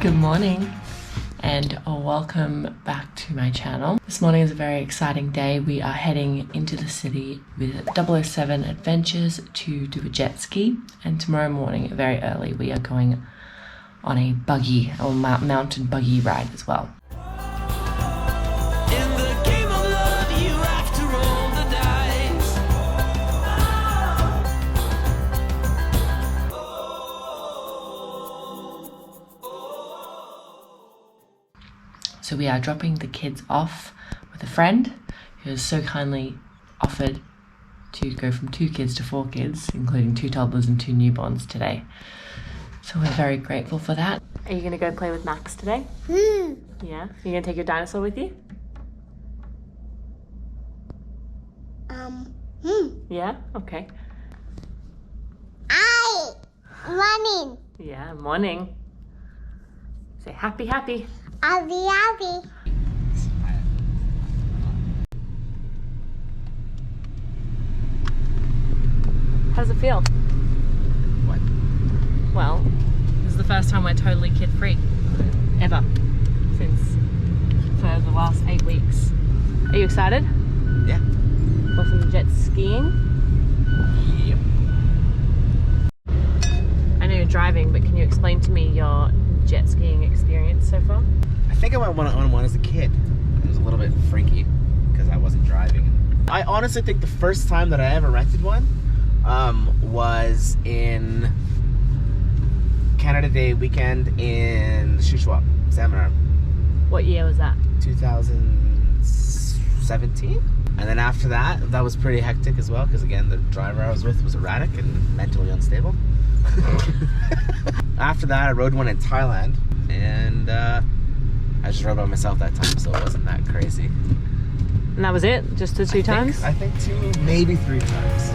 Good morning and welcome back to my channel. This morning is a very exciting day. We are heading into the city with 00Seven Adventures to do a jet ski, and tomorrow morning very early we are going on a buggy or mountain buggy ride as well. So we are dropping the kids off with a friend who has so kindly offered to go from 2 kids to 4 kids, including 2 toddlers and 2 newborns today. So we're very grateful for that. Are you going to go play with Max today? Yeah? Are you going to take your dinosaur with you? Yeah? Okay. Running. Yeah, morning. Say happy, happy. Abby, Abby. How does it feel? What? Well, this is the first time we're totally kid-free. Ever. For the last 8 weeks. Are you excited? Yeah. For some jet skiing? Yep. I know you're driving, but can you explain to me your jet skiing experience so far? I think I might want to own one as a kid. It was a little bit freaky because I wasn't driving. I honestly think the first time that I ever rented one was in Canada Day weekend in Shuswap, Salmon Arm. What year was that? 2017. And then after that, that was pretty hectic as well because again, the driver I was with was erratic and mentally unstable. After that, I rode one in Thailand, and I just rode by myself that time, so it wasn't that crazy. And that was it? Just the 2 times? I think 2, maybe 3 times.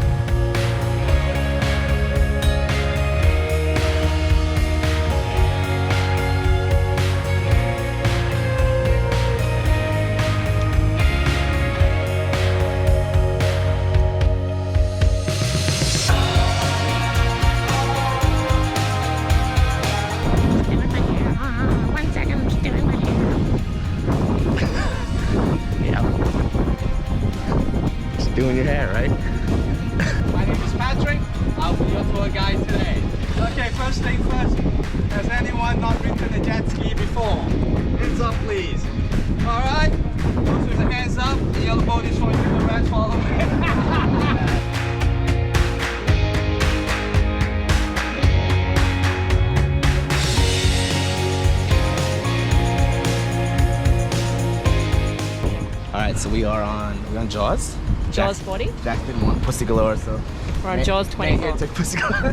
Doing your hair, right? My name is Patrick. I'll be your tour guide today. Okay, first thing first. Has anyone not ridden a jet ski before? Hands up, please. Alright? Those with the hands up, the yellow boat is for you, the red follow me. Alright, so we're on Jaws. Jaws 40? Jack didn't want Pussy Galore, so We're on Jaws 24. took Pussy Galore.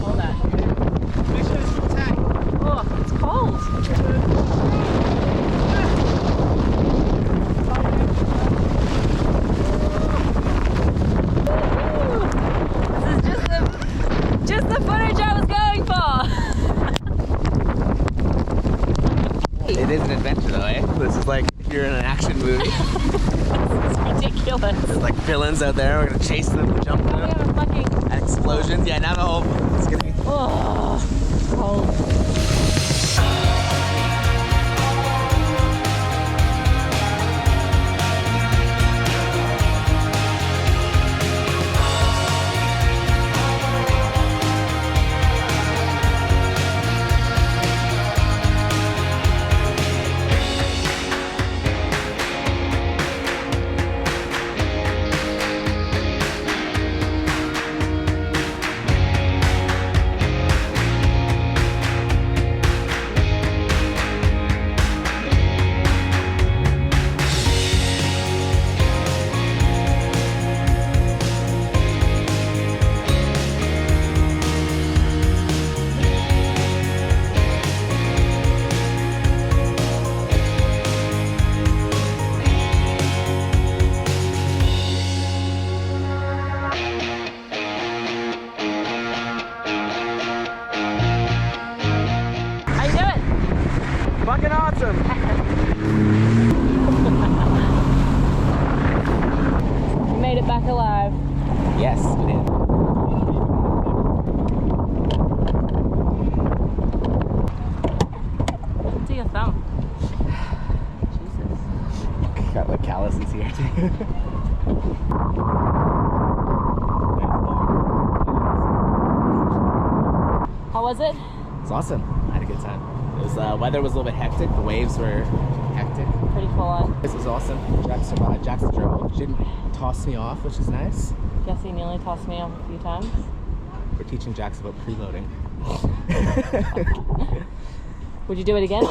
Hold that. Make sure it's protect. Oh, it's cold. This is just the footage I was going for. It is an adventure though, eh? This is like if you're in an action movie. This is ridiculous. There's like villains out there, we're gonna chase them and jump We them. have a fucking... And explosions, yeah, now the whole, it's gonna be... Oh, cold. Fucking awesome! You made it back alive. Yes, we did. How was it? It's awesome. I had a good time. It was weather was a little bit hectic. The waves were hectic. Pretty full on. This was awesome. Jack survived. Jack's drove. She didn't toss me off, which is nice. Jesse nearly tossed me off a few times. We're teaching Jax about preloading. Would you do it again?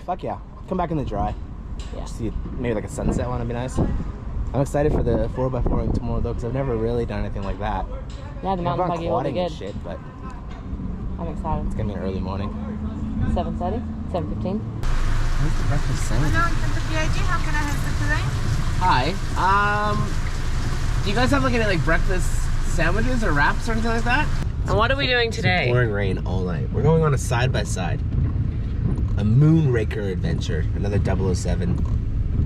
Fuck yeah. Come back in the dry. Yeah. See maybe like a sunset one would be nice. I'm excited for the 4x4 tomorrow though, because I've never really done anything like that. Yeah, the mountain buggy will be and good. shit, but I'm excited. it's gonna be an early morning. 7:30? 7:15? Where's the breakfast sandwich? Hello, in front of DIG, how can I help you today? Hi. Do you guys have like any like breakfast sandwiches or wraps or anything like that? And what are we doing today? Pouring rain all night. We're going on a side-by-side. A Moonraker Adventure. Another 007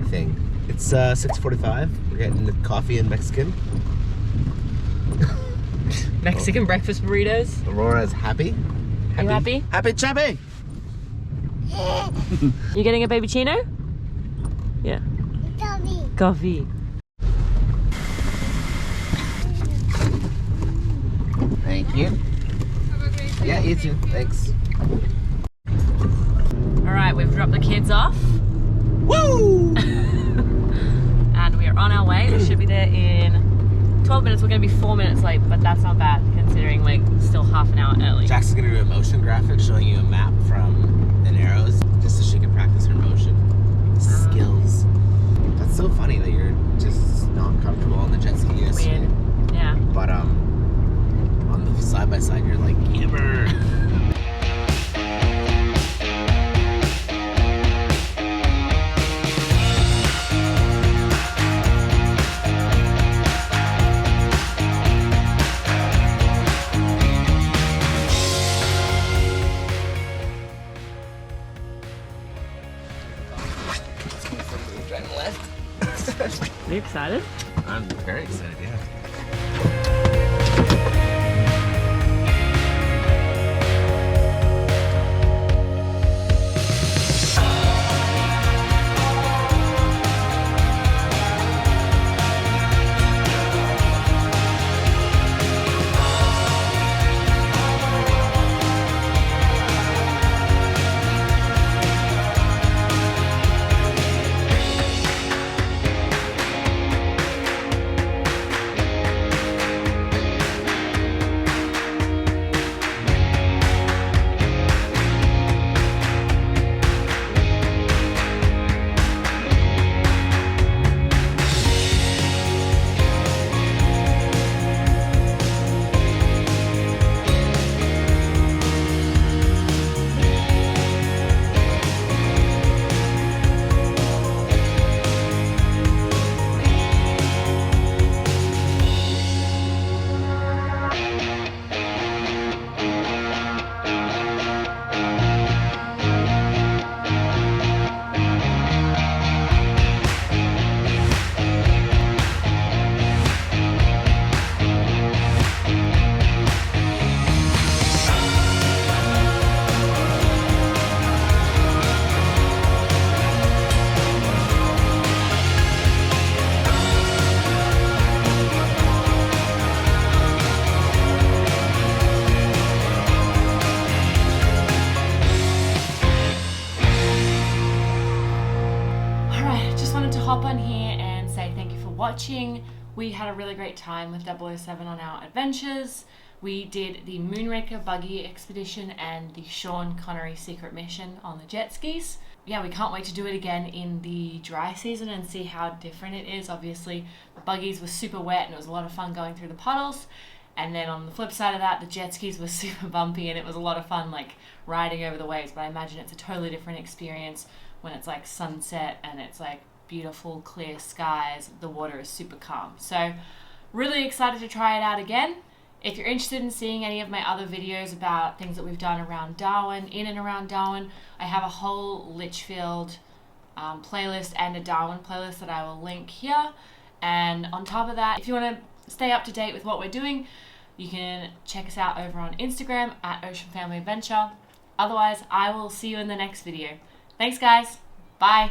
thing. It's 6:45. We're getting the coffee and Mexican. Mexican breakfast burritos. Aurora's happy. Are you happy? Happy chappy! You getting a baby chino? Yeah. Tommy. Coffee. Thank you. Have a great day. Yeah, you too. Thanks. Alright, we've dropped the kids off. Woo! And we are on our way. We should be there in 12 minutes. We're going to be 4 minutes late, but that's not bad considering we're still half an hour early. Jax is gonna do a motion graphic showing you a map from the Narrows, just so she can practice her motion skills. That's so funny that you're just not comfortable on the jet ski yesterday. Weird. Yeah. But on the side by side, you're like, yammer. Are you excited? I'm very excited, yeah. hop on here and say thank you for watching. We had a really great time with 00Seven on our adventures. We did the Moonraker Buggy expedition and the Connery Secret Mission on the jet skis. Yeah, we can't wait to do it again in the dry season and see how different it is. Obviously, the buggies were super wet and it was a lot of fun going through the puddles. And then on the flip side of that, the jet skis were super bumpy and it was a lot of fun like riding over the waves. But I imagine it's a totally different experience when it's like sunset and it's like beautiful clear skies. The water is super calm. So really excited to try it out again. If you're interested in seeing any of my other videos about things that we've done around Darwin, in and around Darwin, I have a whole Litchfield playlist and a Darwin playlist that I will link here. And on top of that, if you want to stay up to date with what we're doing, you can check us out over on Instagram at Ocean Family Adventure. Otherwise, I will see you in the next video. Thanks guys. Bye.